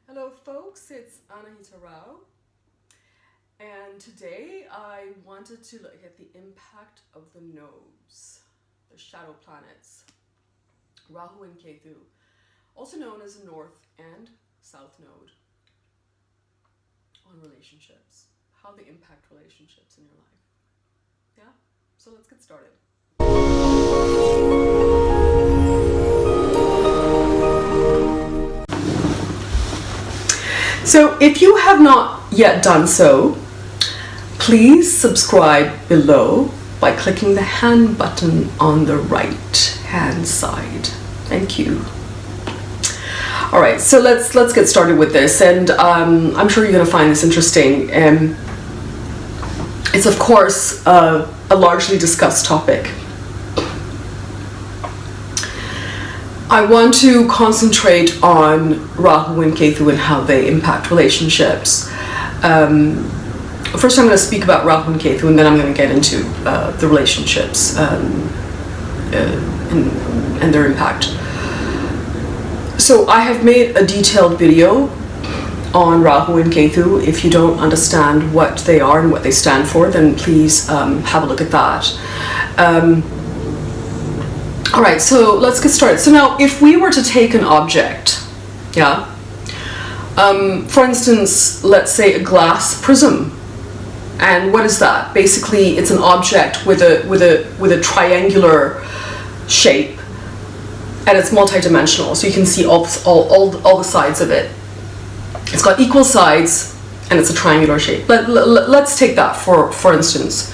Hello folks, it's Anahita Rao, and today I wanted to look at the impact of the nodes, the shadow planets, Rahu and Ketu, also known as the North and South Node, on relationships, how they impact relationships in your life. Yeah, so let's get started. So if you have not yet done so, please subscribe below by clicking the hand button on the right hand side. Thank you. All right, so let's get started with this, and I'm sure you're going to find this interesting. It's of course a largely discussed topic. I want to concentrate on Rahu and Ketu and how they impact relationships. First I'm going to speak about Rahu and Ketu, and then I'm going to get into the relationships and their impact. So I have made a detailed video on Rahu and Ketu. If you don't understand what they are and what they stand for, then please have a look at that. All right, so let's get started. So now, if we were to take an object, for instance, let's say a glass prism, and what is that? Basically, it's an object with a triangular shape, and it's multidimensional, so you can see all the sides of it. It's got equal sides, and it's a triangular shape. Let's take that for instance.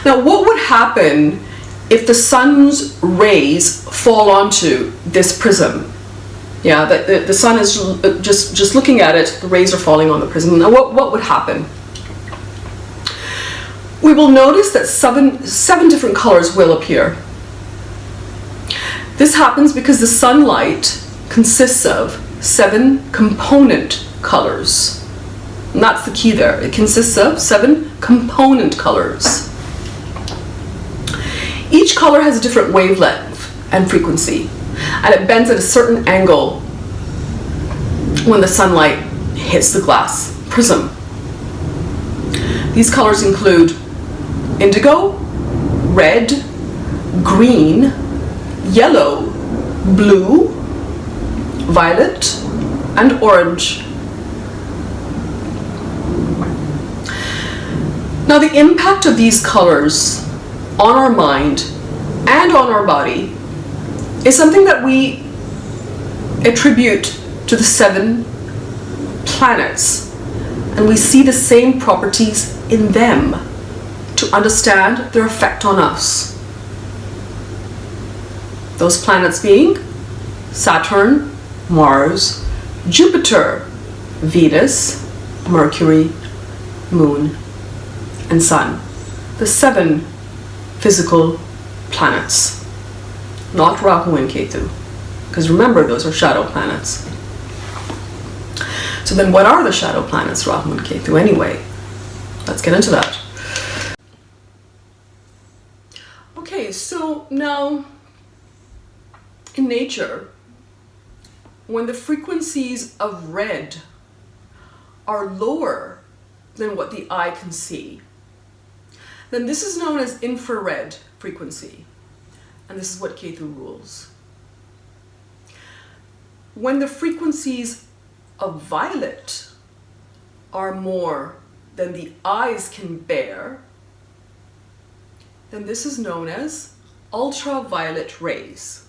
Now, what would happen if the sun's rays fall onto this prism? Yeah, the sun is just looking at it, the rays are falling on the prism. Now what would happen? We will notice that seven different colors will appear. This happens because the sunlight consists of 7 component colors. And that's the key there. It consists of 7 component colors. Each color has a different wavelength and frequency, and it bends at a certain angle when the sunlight hits the glass prism. These colors include indigo, red, green, yellow, blue, violet, and orange. Now, the impact of these colors on our mind and on our body is something that we attribute to the 7 planets, and we see the same properties in them to understand their effect on us. Those planets being Saturn, Mars, Jupiter, Venus, Mercury, Moon, and Sun. The 7 physical planets, not Rahu and Ketu, because remember, those are shadow planets. So then what are the shadow planets, Rahu and Ketu, anyway? Let's get into that. Okay, so now in nature, when the frequencies of red are lower than what the eye can see, then this is known as infrared frequency, and this is what Ketu rules. When the frequencies of violet are more than the eyes can bear, then this is known as ultraviolet rays,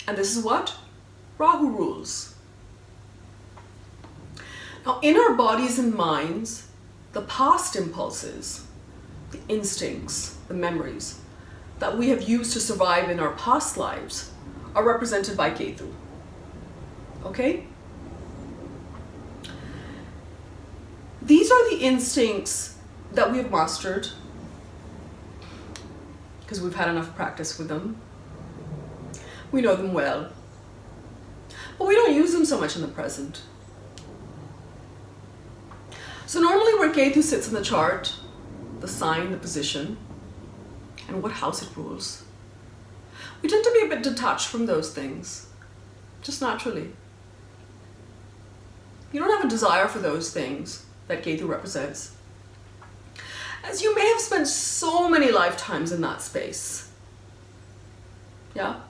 and this is what Rahu rules. Now, in our bodies and minds, the past impulses, the instincts, the memories that we have used to survive in our past lives are represented by Ketu. Okay? These are the instincts that we have mastered because we've had enough practice with them. We know them well, but we don't use them so much in the present. So normally where Ketu sits in the chart, the sign, the position, and what house it rules, we tend to be a bit detached from those things, just naturally. You don't have a desire for those things that Ketu represents, as you may have spent so many lifetimes in that space. Yeah?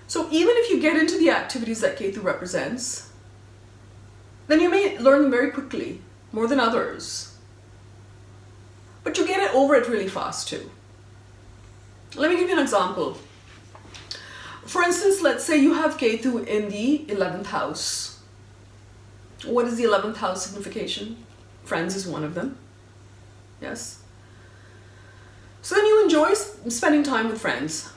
So even if you get into the activities that Ketu represents, then you may learn them very quickly, more than others. But you get over it really fast too. Let me give you an example. For instance, let's say you have Ketu in the 11th house. What is the 11th house signification? Friends is one of them. Yes. So then you enjoy spending time with friends.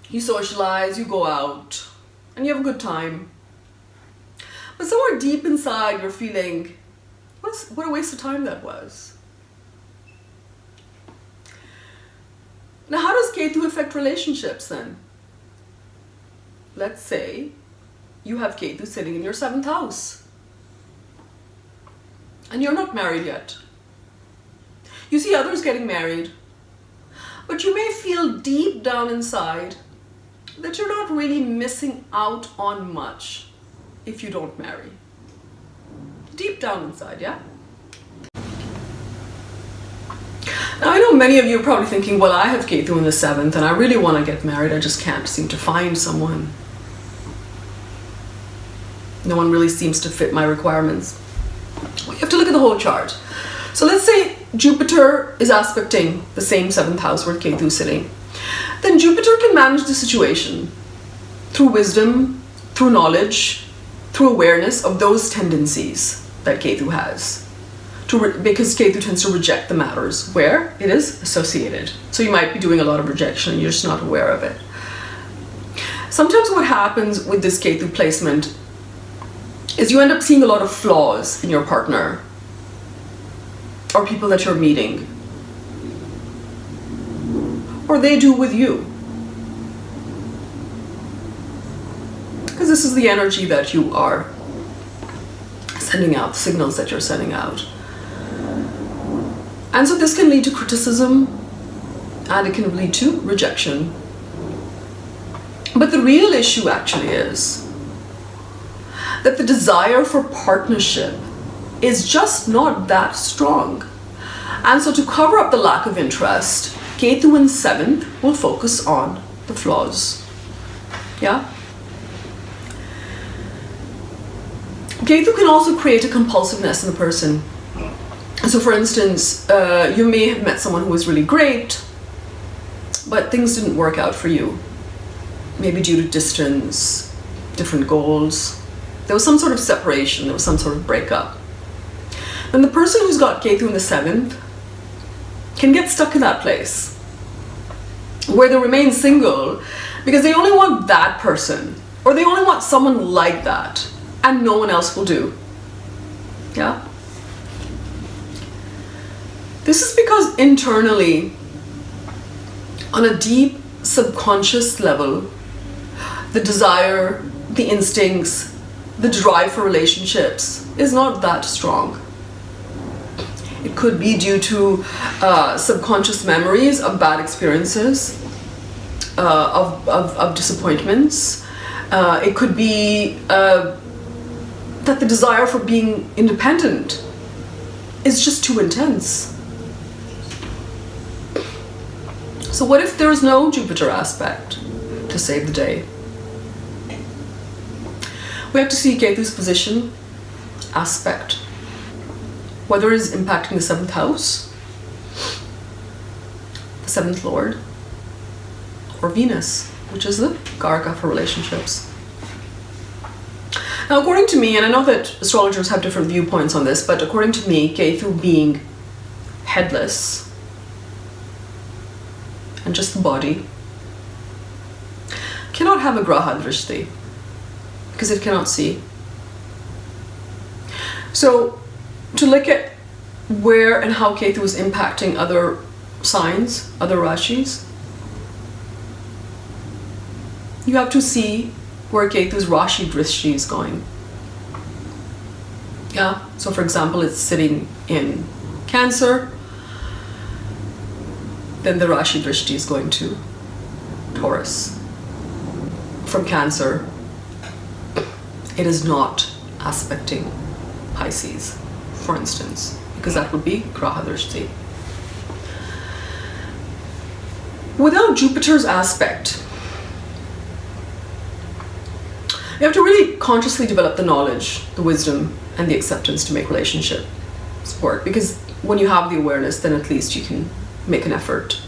You socialize, you go out, and you have a good time. But somewhere deep inside you're feeling, what a waste of time that was. Now how does Ketu affect relationships then? Let's say you have Ketu sitting in your 7th house. And you're not married yet. You see others getting married. But you may feel deep down inside that you're not really missing out on much if you don't marry. Deep down inside, yeah? Now I know many of you are probably thinking, well, I have Ketu in the 7th and I really want to get married, I just can't seem to find someone. No one really seems to fit my requirements. Well, you have to look at the whole chart. So let's say Jupiter is aspecting the same 7th house where Ketu is sitting. Then Jupiter can manage the situation through wisdom, through knowledge, through awareness of those tendencies that Ketu has. Because Ketu tends to reject the matters where it is associated. So you might be doing a lot of rejection and you're just not aware of it. Sometimes what happens with this Ketu placement is you end up seeing a lot of flaws in your partner or people that you're meeting, or they do with you. Because this is the energy that you are sending out, the signals that you're sending out. And so this can lead to criticism and it can lead to rejection. But the real issue actually is that the desire for partnership is just not that strong. And so to cover up the lack of interest, Ketu in 7th will focus on the flaws. Yeah? Ketu can also create a compulsiveness in the person. So for instance, you may have met someone who was really great, but things didn't work out for you. Maybe due to distance, different goals. There was some sort of separation, there was some sort of breakup. And the person who's got Ketu in the 7th can get stuck in that place where they remain single because they only want that person, or they only want someone like that, and no one else will do. Yeah? This is because internally, on a deep subconscious level, the desire, the instincts, the drive for relationships is not that strong. It could be due to subconscious memories of bad experiences, of disappointments. It could be that the desire for being independent is just too intense. So what if there is no Jupiter aspect to save the day? We have to see Ketu's position, aspect, whether it is impacting the 7th house, the 7th lord, or Venus, which is the Karaka for relationships. Now, according to me, and I know that astrologers have different viewpoints on this, but according to me, Ketu being headless and just the body cannot have a Graha Drishti because it cannot see. So to look at where and how Ketu is impacting other signs, other Rashis, you have to see where Ketu's Rashi Drishti is going. Yeah, so for example, it's sitting in Cancer, then the Rashi Drishti is going to Taurus. From Cancer, it is not aspecting Pisces, for instance, because that would be Graha Drishti. Without Jupiter's aspect, you have to really consciously develop the knowledge, the wisdom, and the acceptance to make relationship work, because when you have the awareness, then at least you can make an effort.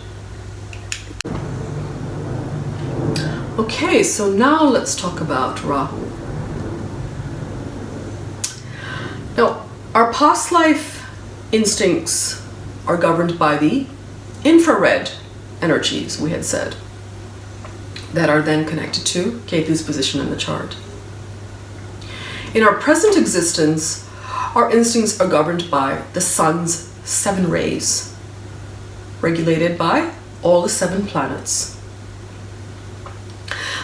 Okay, so now let's talk about Rahu. Now, our past life instincts are governed by the infrared energies, we had said, that are then connected to Ketu's position in the chart. In our present existence, our instincts are governed by the sun's 7 rays, regulated by all the 7 planets.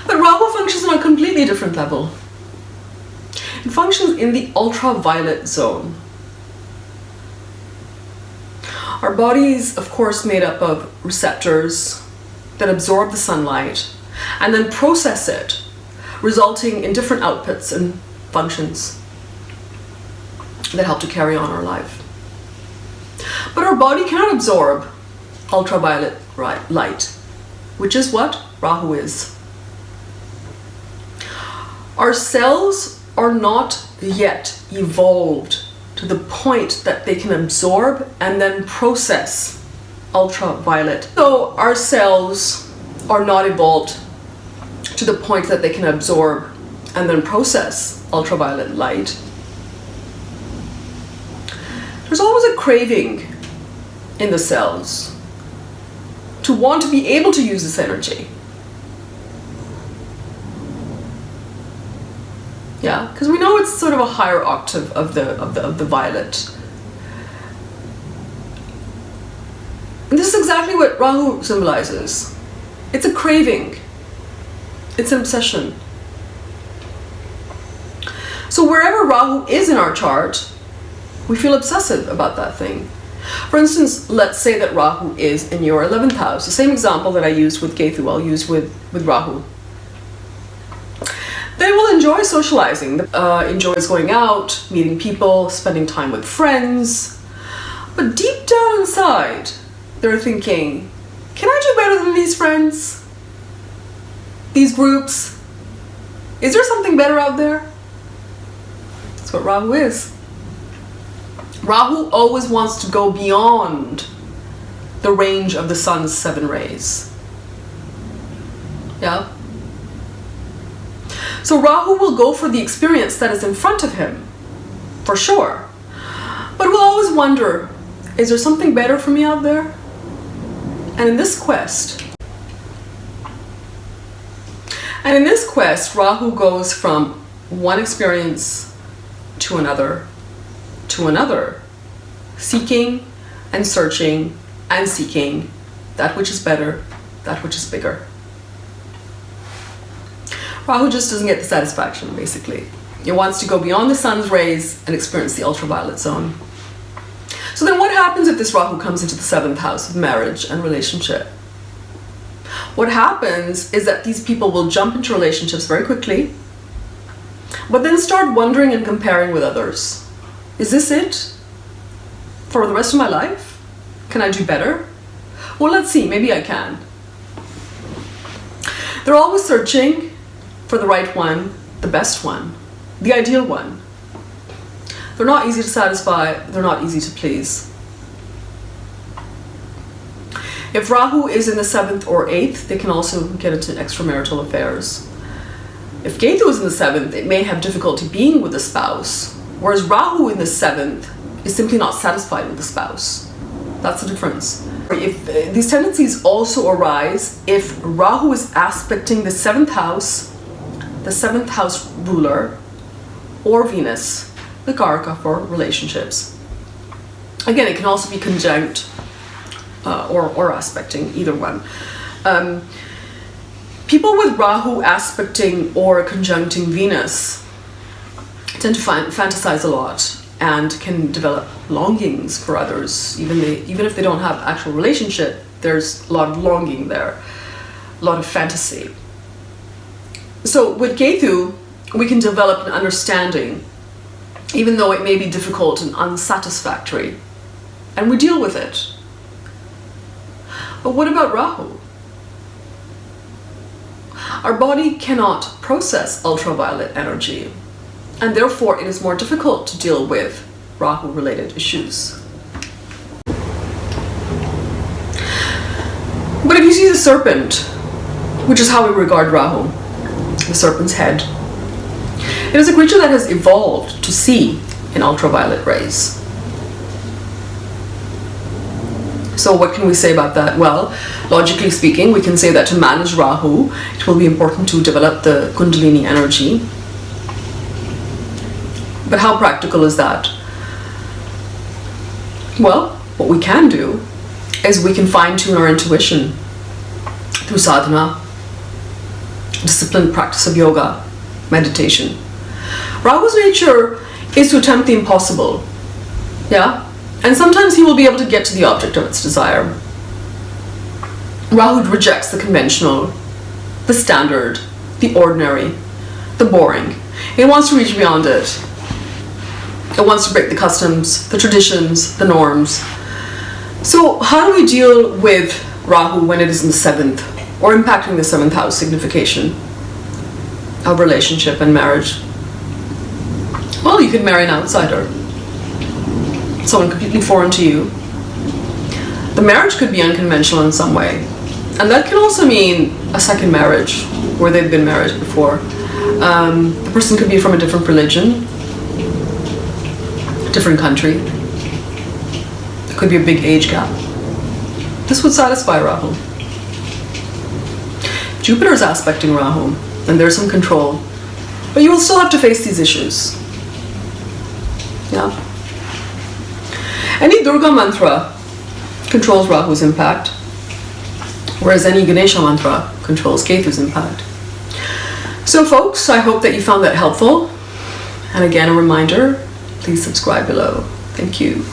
But Rahu functions on a completely different level. It functions in the ultraviolet zone. Our body is, of course, made up of receptors that absorb the sunlight and then process it, resulting in different outputs and functions that help to carry on our life. But our body cannot absorb ultraviolet light, which is what Rahu is. Our cells are not yet evolved to the point that they can absorb and then process ultraviolet. So our cells are not evolved to the point that they can absorb and then process ultraviolet light. There's always a craving in the cells to want to be able to use this energy. Yeah, because we know it's sort of a higher octave of the violet. And this is exactly what Rahu symbolizes. It's a craving. It's an obsession. So wherever Rahu is in our chart, we feel obsessive about that thing. For instance, let's say that Rahu is in your 11th house. The same example that I used with Ketu, I'll use with Rahu. They will enjoy socializing, enjoys going out, meeting people, spending time with friends. But deep down inside, they're thinking, can I do better than these friends? These groups? Is there something better out there? That's what Rahu is. Rahu always wants to go beyond the range of the sun's 7 rays. Yeah? So Rahu will go for the experience that is in front of him, for sure. But we'll always wonder, is there something better for me out there? And in this quest, Rahu goes from one experience to another, seeking and searching and seeking that which is better, that which is bigger. Rahu just doesn't get the satisfaction, basically. He wants to go beyond the sun's rays and experience the ultraviolet zone. So then what happens if this Rahu comes into the 7th house of marriage and relationship? What happens is that these people will jump into relationships very quickly, but then start wondering and comparing with others. Is this it for the rest of my life? Can I do better? Well, let's see, maybe I can. They're always searching for the right one, the best one, the ideal one. They're not easy to satisfy, they're not easy to please. If Rahu is in the 7th or 8th, they can also get into extramarital affairs. If Ketu is in the 7th, it may have difficulty being with the spouse, whereas Rahu in the 7th is simply not satisfied with the spouse. That's the difference. If these tendencies also arise if Rahu is aspecting the 7th house ruler, or Venus, the Karaka for relationships. Again, it can also be conjunct or aspecting, either one. People with Rahu aspecting or conjuncting Venus tend to fantasize a lot and can develop longings for others. Even if they don't have actual relationship, there's a lot of longing there, a lot of fantasy. So with Ketu, we can develop an understanding, even though it may be difficult and unsatisfactory, and we deal with it. But what about Rahu? Our body cannot process ultraviolet energy, and therefore it is more difficult to deal with Rahu-related issues. But if you see the serpent, which is how we regard Rahu, the serpent's head, it is a creature that has evolved to see in ultraviolet rays. So what can we say about that? Well, logically speaking, we can say that to manage Rahu, it will be important to develop the Kundalini energy. But how practical is that? Well, what we can do is we can fine-tune our intuition through sadhana, disciplined practice of yoga, meditation. Rahu's nature is to attempt the impossible. Yeah? And sometimes he will be able to get to the object of its desire. Rahu rejects the conventional, the standard, the ordinary, the boring. It wants to reach beyond it. It wants to break the customs, the traditions, the norms. So how do we deal with Rahu when it is in the 7th, or impacting the 7th house signification of relationship and marriage? Well, you could marry an outsider, someone completely foreign to you. The marriage could be unconventional in some way, and that can also mean a second marriage where they've been married before. The person could be from a different religion, a different country. There could be a big age gap. This would satisfy Rahu. Jupiter is aspecting Rahu, and there's some control, but you will still have to face these issues. Yeah. Any Durga mantra controls Rahu's impact, whereas any Ganesha mantra controls Ketu's impact. So folks, I hope that you found that helpful. And again, a reminder, please subscribe below. Thank you.